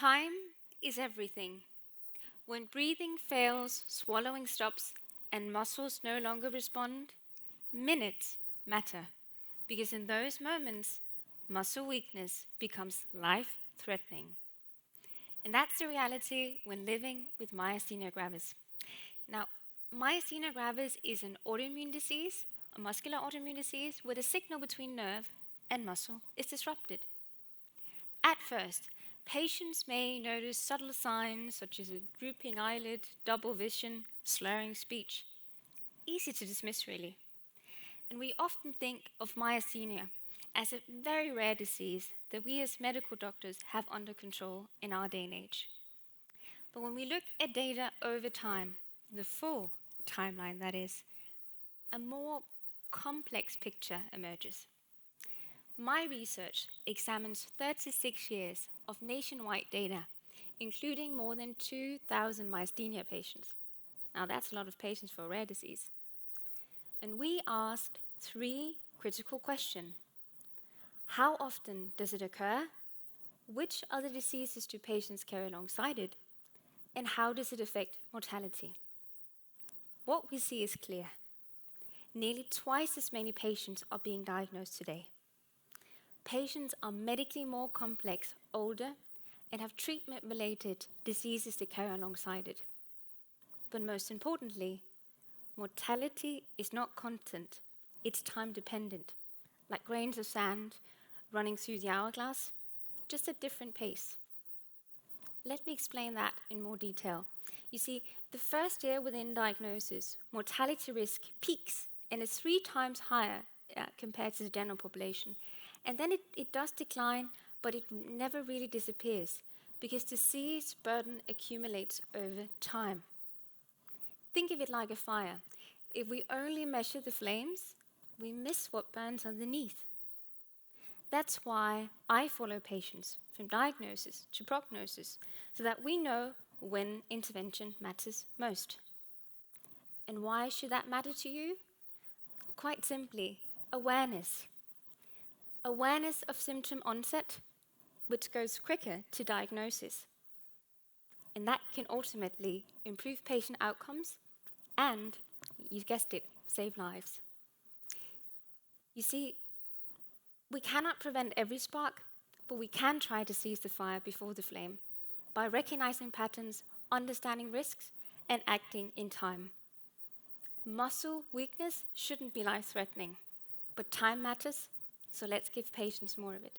Time is everything. When breathing fails, swallowing stops, and muscles no longer respond, minutes matter, because in those moments, muscle weakness becomes life-threatening. And that's the reality when living with myasthenia gravis. Now, myasthenia gravis is an autoimmune disease, a muscular autoimmune disease, where the signal between nerve and muscle is disrupted. At first, patients may notice subtle signs such as a drooping eyelid, double vision, slurring speech. Easy to dismiss, really. And we often think of myasthenia as a very rare disease that we as medical doctors have under control in our day and age. But when we look at data over time, the full timeline that is, a more complex picture emerges. My research examines 36 years of nationwide data, including more than 2,000 myasthenia patients. Now that's a lot of patients for a rare disease. And we asked 3 critical questions. How often does it occur? Which other diseases do patients carry alongside it? And how does it affect mortality? What we see is clear. Nearly twice as many patients are being diagnosed today. Patients are medically more complex, older, and have treatment-related diseases to carry alongside it. But most importantly, mortality is not constant, it's time-dependent, like grains of sand running through the hourglass, just at different pace. Let me explain that in more detail. You see, the first year within diagnosis, mortality risk peaks and is 3 times higher compared to the general population. And then it does decline, but it never really disappears because disease burden accumulates over time. Think of it like a fire. If we only measure the flames, we miss what burns underneath. That's why I follow patients from diagnosis to prognosis, so that we know when intervention matters most. And why should that matter to you? Quite simply, awareness. Awareness of symptom onset, which goes quicker to diagnosis. And that can ultimately improve patient outcomes and, you've guessed it, save lives. You see, we cannot prevent every spark, but we can try to seize the fire before the flame by recognizing patterns, understanding risks, and acting in time. Muscle weakness shouldn't be life-threatening, but time matters, so let's give patients more of it.